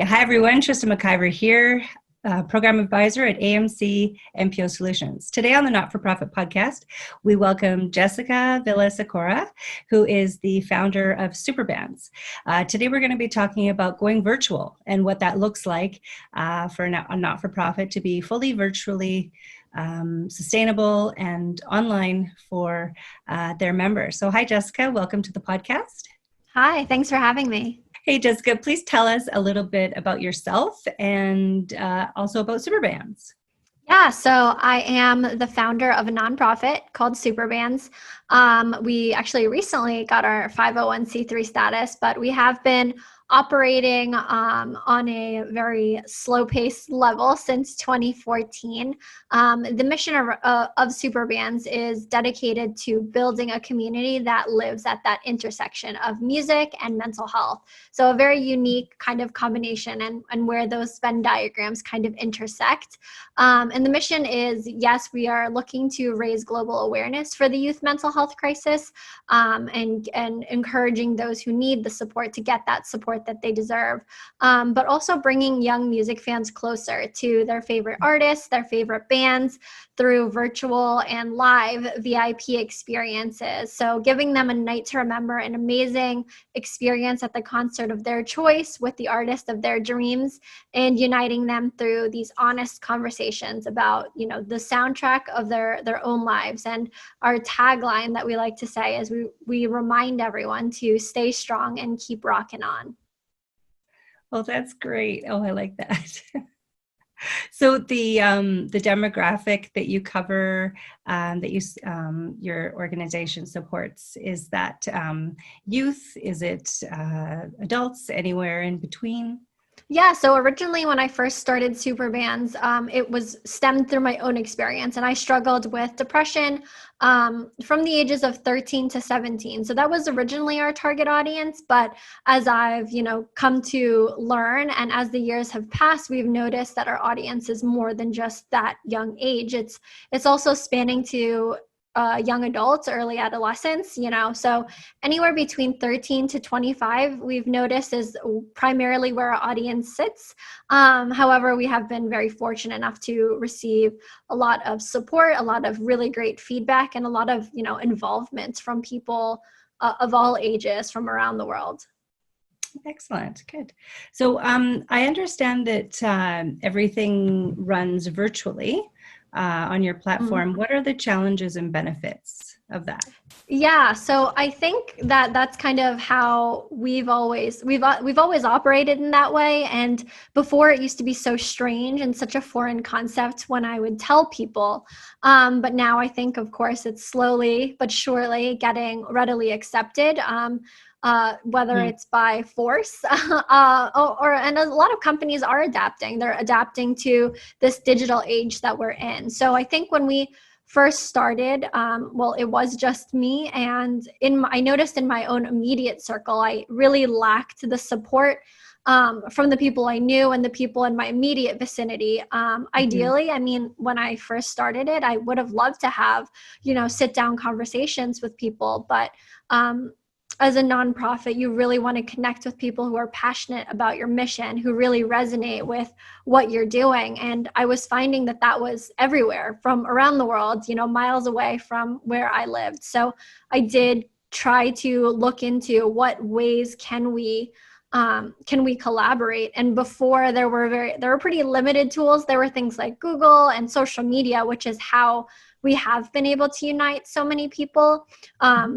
Hi, everyone. Tristan McIver here, Program Advisor at AMC NPO Solutions. Today on the Not-for-Profit podcast, we welcome Jessica Sikora, who is the founder of SUPERBANDS. Today, we're going to be talking about going virtual and what that looks like for a not-for-profit to be fully virtually sustainable and online for their members. So hi, Jessica. Welcome to the podcast. Hi, thanks for having me. Hey, Jessica, please tell us a little bit about yourself and also about SUPERBANDS. Yeah, so I am the founder of a nonprofit called SUPERBANDS. We actually recently got our 501c3 status, but we have been operating on a very slow-paced level since 2014. The mission of SUPERBANDS is dedicated to building a community that lives at that intersection of music and mental health. So a very unique kind of combination and where those Venn diagrams kind of intersect. And the mission is, yes, we are looking to raise global awareness for the youth mental health crisis and encouraging those who need the support to get that support that they deserve, but also bringing young music fans closer to their favorite artists, their favorite bands through virtual and live VIP experiences. So giving them a night to remember, an amazing experience at the concert of their choice with the artist of their dreams, and uniting them through these honest conversations about, the soundtrack of their own lives. And our tagline that we like to say is we remind everyone to stay strong and keep rocking on. Oh, that's great. Oh, I like that. So the demographic that you cover, your organization supports, is that youth? Is it adults? Anywhere in between? Yeah, so originally when I first started SUPERBANDS, it was stemmed through my own experience, and I struggled with depression from the ages of 13 to 17. So that was originally our target audience, but as I've, come to learn, and as the years have passed, we've noticed that our audience is more than just that young age. It's also spanning to young adults, early adolescence, so anywhere between 13 to 25, we've noticed is primarily where our audience sits. However, we have been very fortunate enough to receive a lot of support, a lot of really great feedback, and a lot of, involvement from people of all ages from around the world. Excellent. Good. So I understand that everything runs virtually on your platform. What are the challenges and benefits of that? Yeah, so I think that that's kind of how we've always operated in that way. And before, it used to be so strange and such a foreign concept when I would tell people. But now I think, of course, it's slowly but surely getting readily accepted. Whether it's by force and a lot of companies are adapting. They're adapting to this digital age that we're in. So I think when we first started, it was just me, and I noticed in my own immediate circle, I really lacked the support from the people I knew and the people in my immediate vicinity. Ideally, when I first started it, I would have loved to have, sit down conversations with people, but as a nonprofit, you really want to connect with people who are passionate about your mission, who really resonate with what you're doing. And I was finding that was everywhere from around the world, miles away from where I lived. So I did try to look into what ways can we collaborate. And before, there were pretty limited tools. There were things like Google and social media, which is how we have been able to unite so many people.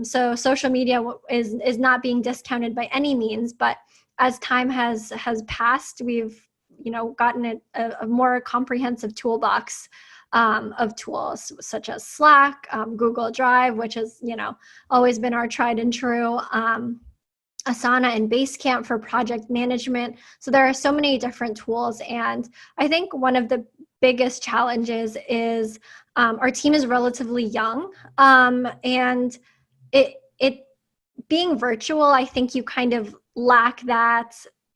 So social media is not being discounted by any means, but as time has passed, we've gotten a more comprehensive toolbox of tools such as Slack, Google Drive, which has always been our tried and true. Asana and Basecamp for project management. So there are so many different tools. And I think one of the biggest challenges is our team is relatively young. And it being virtual, I think you kind of lack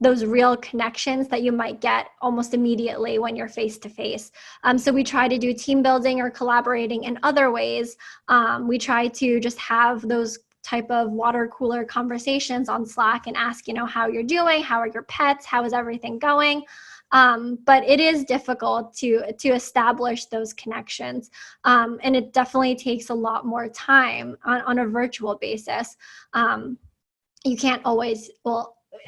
those real connections that you might get almost immediately when you're face to face. So we try to do team building or collaborating in other ways. We try to just have those type of water cooler conversations on Slack and ask, how you're doing, how are your pets, how is everything going? But it is difficult to establish those connections. And it definitely takes a lot more time on a virtual basis. You can't always,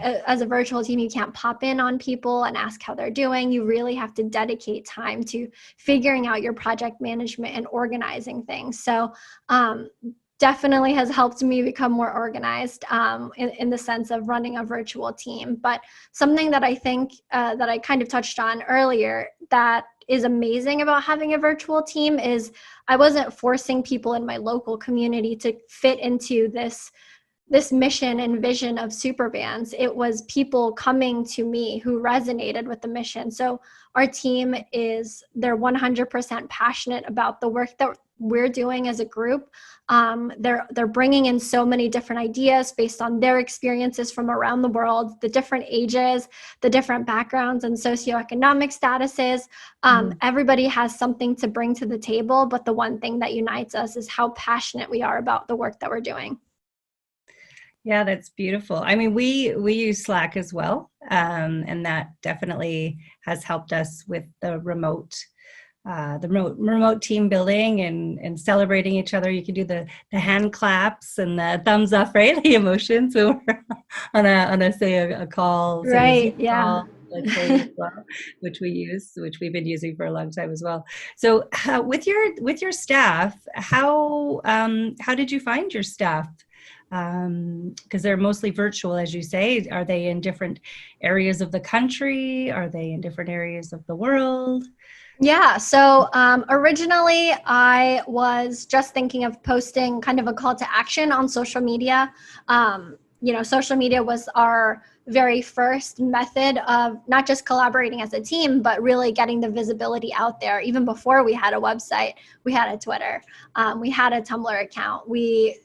as a virtual team, you can't pop in on people and ask how they're doing. You really have to dedicate time to figuring out your project management and organizing things. So definitely has helped me become more organized in the sense of running a virtual team. But something that I think that I kind of touched on earlier that is amazing about having a virtual team is I wasn't forcing people in my local community to fit into this mission and vision of SUPERBANDS. It was people coming to me who resonated with the mission. So our team they're 100% passionate about the work that we're doing as a group. They're bringing in so many different ideas based on their experiences from around the world, the different ages, the different backgrounds and socioeconomic statuses. Everybody has something to bring to the table, but the one thing that unites us is how passionate we are about the work that we're doing. Yeah, that's beautiful. I mean, we use Slack as well, and that definitely has helped us with the remote team building and celebrating each other. You can do the hand claps and the thumbs up, right? The emotions when we're on a call, say a Right. Zoom Yeah. call, let's say, as well, which we've been using for a long time as well. So with your staff, how did you find your staff? Because they're mostly virtual, as you say. Are they in different areas of the country? Are they in different areas of the world? Yeah. So originally I was just thinking of posting kind of a call to action on social media. Social media was our very first method of not just collaborating as a team, but really getting the visibility out there. Even before we had a website, we had a Twitter, we had a Tumblr account. We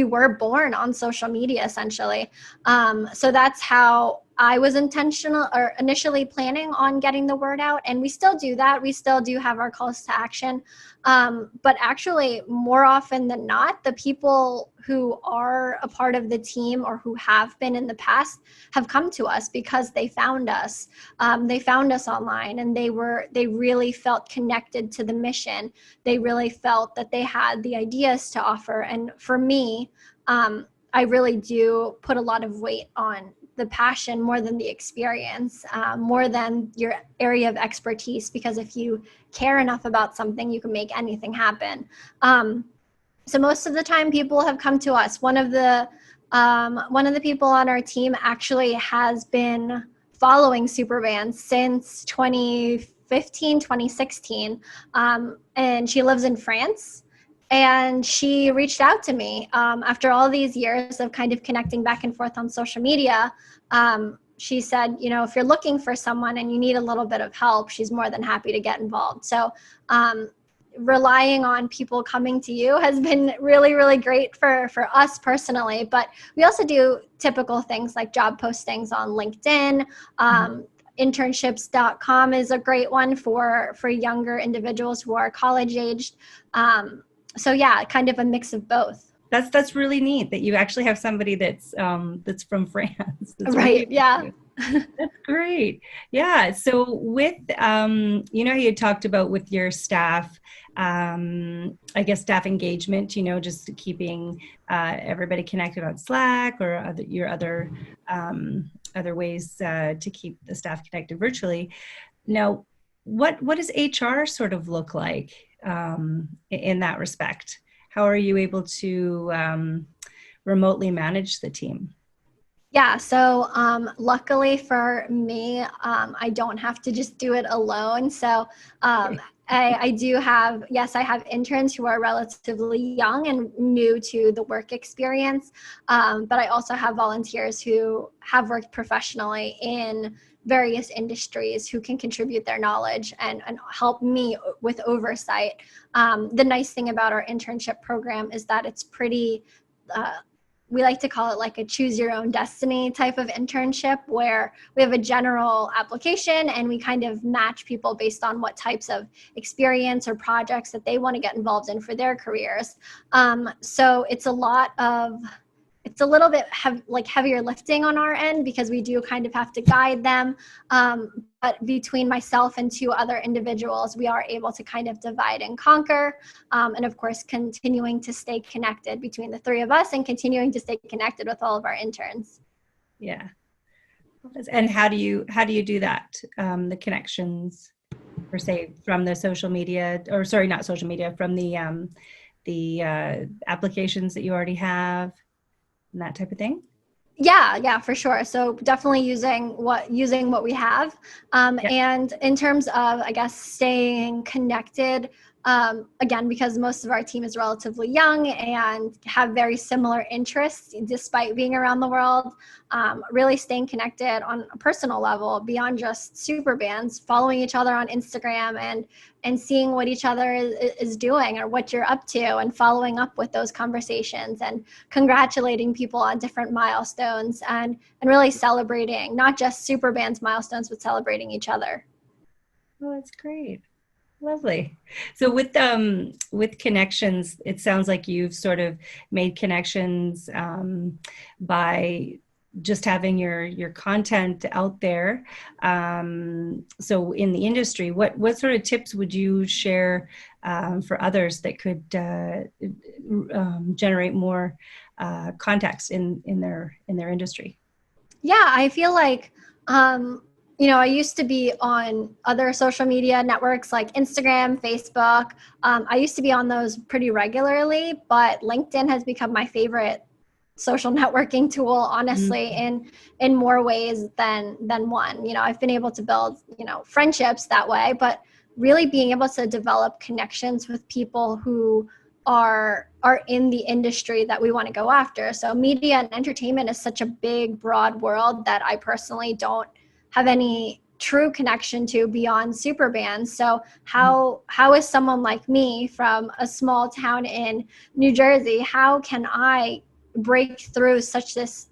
were born on social media, essentially. So that's how I was initially planning on getting the word out. And we still do that. We still do have our calls to action. But actually, more often than not, the people who are a part of the team or who have been in the past have come to us because they found us. They found us online, and they really felt connected to the mission. They really felt that they had the ideas to offer. And for me, I really do put a lot of weight on the passion more than the experience, more than your area of expertise, because if you care enough about something, you can make anything happen. So most of the time people have come to us. One of the people on our team actually has been following SUPERBANDS since 2015, 2016. And she lives in France. And she reached out to me after all these years of kind of connecting back and forth on social media. She said, if you're looking for someone and you need a little bit of help, she's more than happy to get involved. So relying on people coming to you has been really, really great for us personally. But we also do typical things like job postings on LinkedIn. Internships.com is a great one for younger individuals who are college aged. So yeah, kind of a mix of both. That's really neat that you actually have somebody that's from France. That's right. Really yeah. That's great. Yeah. So with, how you talked about with your staff, I guess staff engagement, just keeping everybody connected on Slack or your other ways to keep the staff connected virtually. Now, what does HR sort of look like in that respect? How are you able to remotely manage the team? Yeah, so luckily for me, I don't have to just do it alone. So I do have, yes, I have interns who are relatively young and new to the work experience, but I also have volunteers who have worked professionally in various industries who can contribute their knowledge and help me with oversight. The nice thing about our internship program is that it's pretty we like to call it like a choose your own destiny type of internship, where we have a general application and we kind of match people based on what types of experience or projects that they want to get involved in for their careers. So it's a little bit heavier lifting on our end, because we do kind of have to guide them. But between myself and two other individuals, we are able to kind of divide and conquer. And of course, continuing to stay connected between the three of us and continuing to stay connected with all of our interns. Yeah. And how do you do that? The connections, per se, from the social media, or sorry, not social media, from the applications that you already have, and that type of thing? Yeah, for sure. So definitely using what we have. And in terms of, I guess, staying connected, again, because most of our team is relatively young and have very similar interests despite being around the world, really staying connected on a personal level beyond just SUPERBANDS, following each other on Instagram and seeing what each other is doing or what you're up to, and following up with those conversations and congratulating people on different milestones, and really celebrating not just SUPERBANDS milestones, but celebrating each other. Oh, that's great. Lovely. So with connections, it sounds like you've sort of made connections by just having your content out there. So in the industry, what sort of tips would you share for others that could generate more contacts in their industry? Yeah, I feel like I used to be on other social media networks like Instagram, Facebook. I used to be on those pretty regularly, but LinkedIn has become my favorite social networking tool, honestly, in more ways than one. I've been able to build, friendships that way, but really being able to develop connections with people who are in the industry that we want to go after. So media and entertainment is such a big, broad world that I personally don't have any true connection to beyond SUPERBANDS. So how is someone like me from a small town in New Jersey, how can I break through such this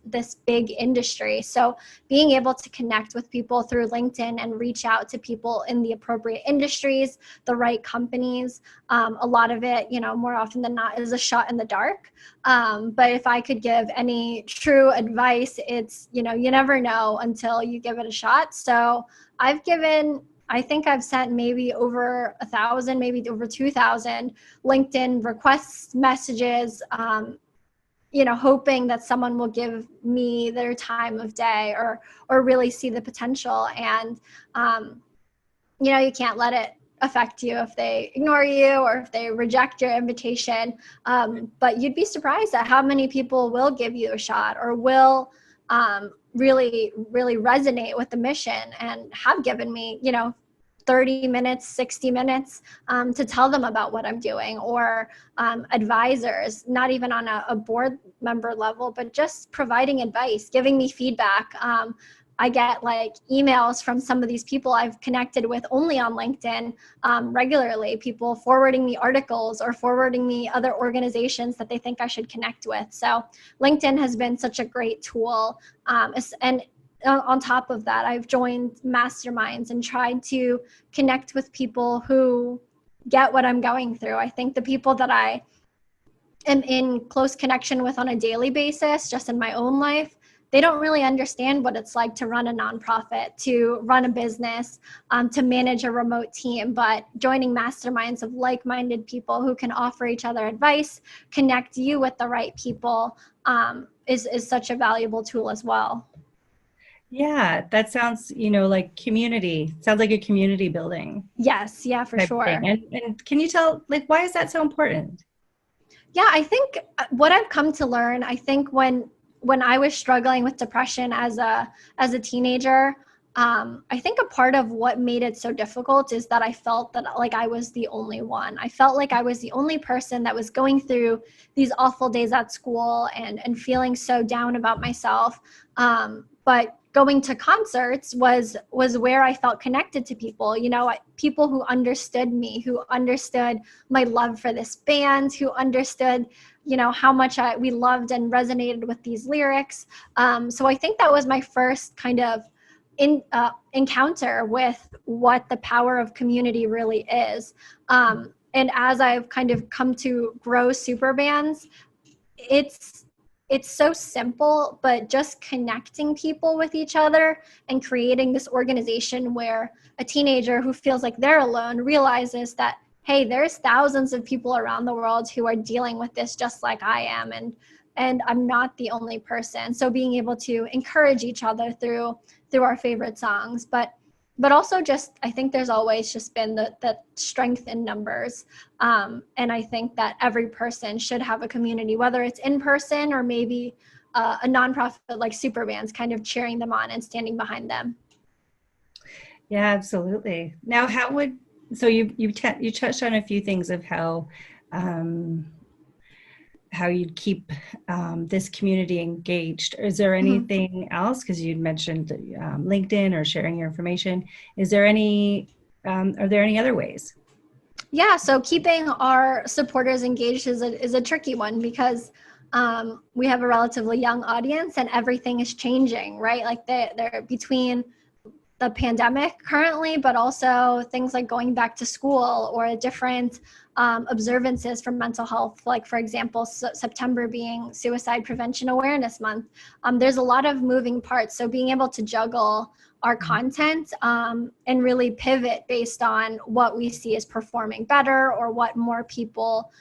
big industry? So being able to connect with people through LinkedIn and reach out to people in the appropriate industries, the right companies, a lot of it, more often than not, is a shot in the dark. But if I could give any true advice, it's, you never know until you give it a shot. So I think I've sent maybe over 1,000, maybe over 2,000 LinkedIn requests, messages, hoping that someone will give me their time of day or really see the potential. And, you can't let it affect you if they ignore you or if they reject your invitation. But you'd be surprised at how many people will give you a shot or will really, really resonate with the mission and have given me, 30 minutes, 60 minutes to tell them about what I'm doing, or advisors, not even on a board member level, but just providing advice, giving me feedback. I get like emails from some of these people I've connected with only on LinkedIn regularly, people forwarding me articles or forwarding me other organizations that they think I should connect with. So LinkedIn has been such a great tool. And on top of that, I've joined masterminds and tried to connect with people who get what I'm going through. I think the people that I am in close connection with on a daily basis, just in my own life, they don't really understand what it's like to run a nonprofit, to run a business, to manage a remote team. But joining masterminds of like-minded people who can offer each other advice, connect you with the right people, is such a valuable tool as well. Yeah, that sounds, like community. Sounds like a community building. Yes, yeah, for sure. And can you tell, why is that so important? Yeah, I think what I've come to learn, I think when I was struggling with depression as a teenager, I think a part of what made it so difficult is that I felt that like I was the only one. I felt like I was the only person that was going through these awful days at school and feeling so down about myself. But going to concerts was where I felt connected to people, people who understood me, who understood my love for this band, who understood, how much we loved and resonated with these lyrics. So I think that was my first kind of encounter with what the power of community really is. And as I've kind of come to grow SUPERBANDS, it's so simple, but just connecting people with each other and creating this organization where a teenager who feels like they're alone realizes that, hey, there's thousands of people around the world who are dealing with this just like I am, and I'm not the only person. So being able to encourage each other through our favorite songs, but also just, I think there's always just been the strength in numbers. And I think that every person should have a community, whether it's in person or maybe a nonprofit like SUPERBANDS kind of cheering them on and standing behind them. Yeah, absolutely. Now, so you touched on a few things of how you'd keep this community engaged. Is there anything else? Because you'd mentioned LinkedIn or sharing your information. Are there any other ways? Yeah, so keeping our supporters engaged is a tricky one because we have a relatively young audience and everything is changing, right? Like they're between the pandemic currently, but also things like going back to school or different observances for mental health. Like, for example, September being Suicide Prevention Awareness Month. There's a lot of moving parts. So being able to juggle our content and really pivot based on what we see as performing better or what more people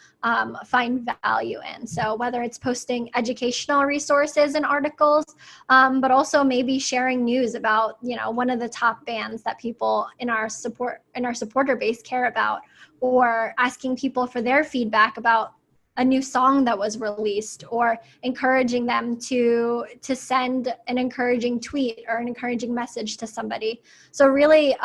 find value in. So whether it's posting educational resources and articles, but also maybe sharing news about, one of the top bands that people in our supporter base care about, or asking people for their feedback about a new song that was released, or encouraging them to send an encouraging tweet or an encouraging message to somebody. So really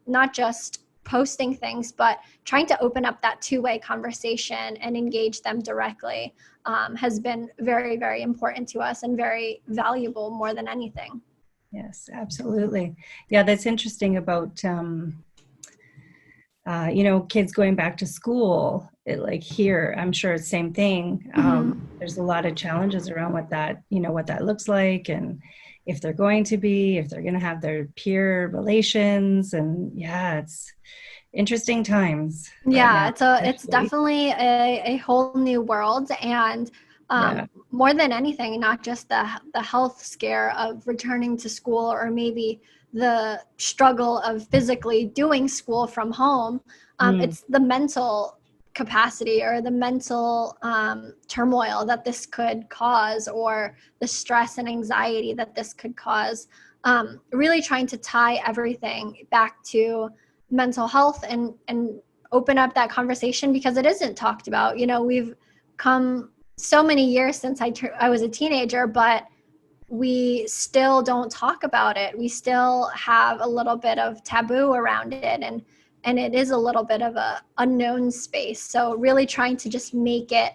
not just posting things, but trying to open up that two-way conversation and engage them directly has been very, very important to us and very valuable more than anything. Yes, absolutely. Yeah, that's interesting about kids going back to school. Like here, I'm sure it's the same thing. There's a lot of challenges around what that looks like, and if they're going to have their peer relations, and yeah, it's interesting times. Yeah, right now, it's definitely a whole new world, and more than anything, not just the health scare of returning to school, or maybe the struggle of physically doing school from home. It's the mental capacity or the mental turmoil that this could cause, or the stress and anxiety that this could cause. Really trying to tie everything back to mental health and open up that conversation, because it isn't talked about. We've come so many years since I was a teenager, but we still don't talk about it. We still have a little bit of taboo around it, and it is a little bit of a unknown space. So really trying to just normalize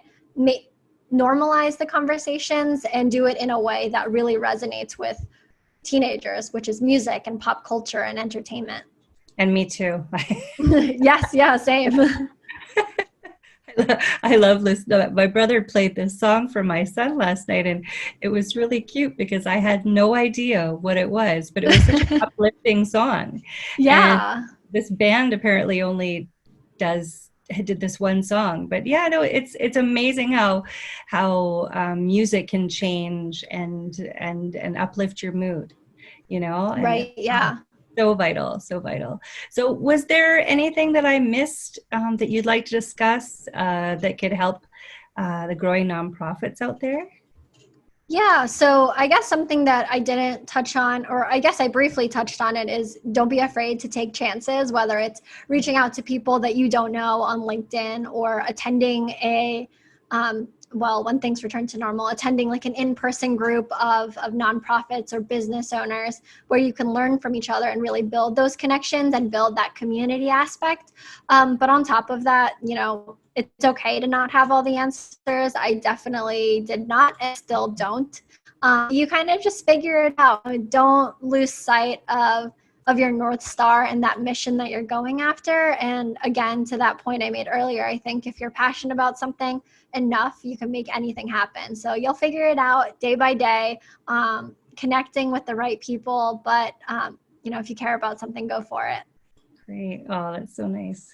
the conversations and do it in a way that really resonates with teenagers, which is music and pop culture and entertainment. And me too. Yes, yeah, same. I love listening. My brother played this song for my son last night, and it was really cute because I had no idea what it was, but it was such an uplifting song. Yeah. And this band apparently only did this one song, but yeah, no, it's amazing how music can change and uplift your mood, Right. Yeah. So vital, so vital. So was there anything that I missed that you'd like to discuss that could help the growing nonprofits out there? Yeah, so I guess something that I didn't touch on, or I guess I briefly touched on it, is don't be afraid to take chances, whether it's reaching out to people that you don't know on LinkedIn, or attending when things return to normal, attending like an in-person group of nonprofits or business owners where you can learn from each other and really build those connections and build that community aspect. But on top of that, it's okay to not have all the answers. I definitely did not and still don't. You kind of just figure it out. Don't lose sight of your North Star and that mission that you're going after. And again, to that point I made earlier, I think if you're passionate about something enough, you can make anything happen. So you'll figure it out day by day, connecting with the right people. But, if you care about something, go for it. Great. Oh, that's so nice.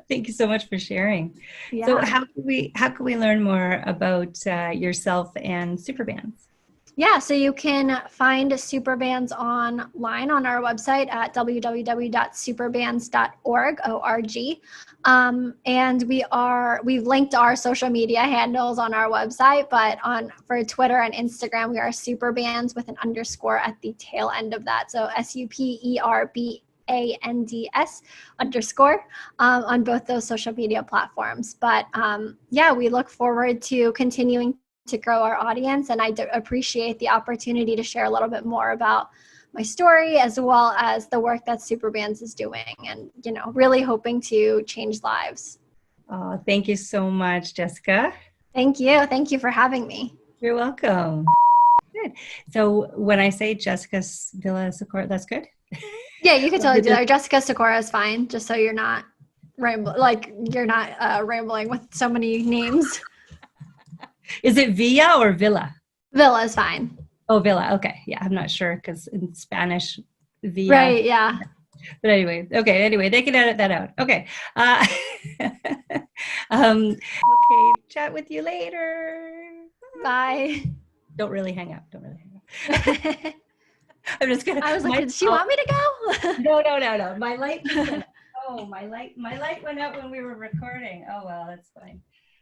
Thank you so much for sharing. Yeah. So how can we learn more about yourself and SUPERBANDS? Yeah, so you can find SUPERBANDS online on our website at www.superbands.org, O-R-G. And we've linked our social media handles on our website, but for Twitter and Instagram, we are SUPERBANDS with an underscore at the tail end of that. So SUPERBANDS_ on both those social media platforms. But we look forward to continuing to grow our audience, and I appreciate the opportunity to share a little bit more about my story as well as the work that SUPERBANDS is doing, and really hoping to change lives. Oh, thank you so much, Jessica. Thank you for having me. You're welcome. Good. So when I say Jessica Villa Sikora, that's good? Yeah, you could totally do that. Jessica Sikora is fine, just so you're not rambling with so many names. Is it Villa or Villa? Villa is fine. Oh, Villa. Okay. Yeah, I'm not sure because in Spanish, Villa. Right, yeah. But anyway, they can edit that out. Okay. Okay, chat with you later. Bye. Don't really hang up. I'm just gonna. I was like, did she want me to go? No. My light went out when we were recording. Oh well, that's fine.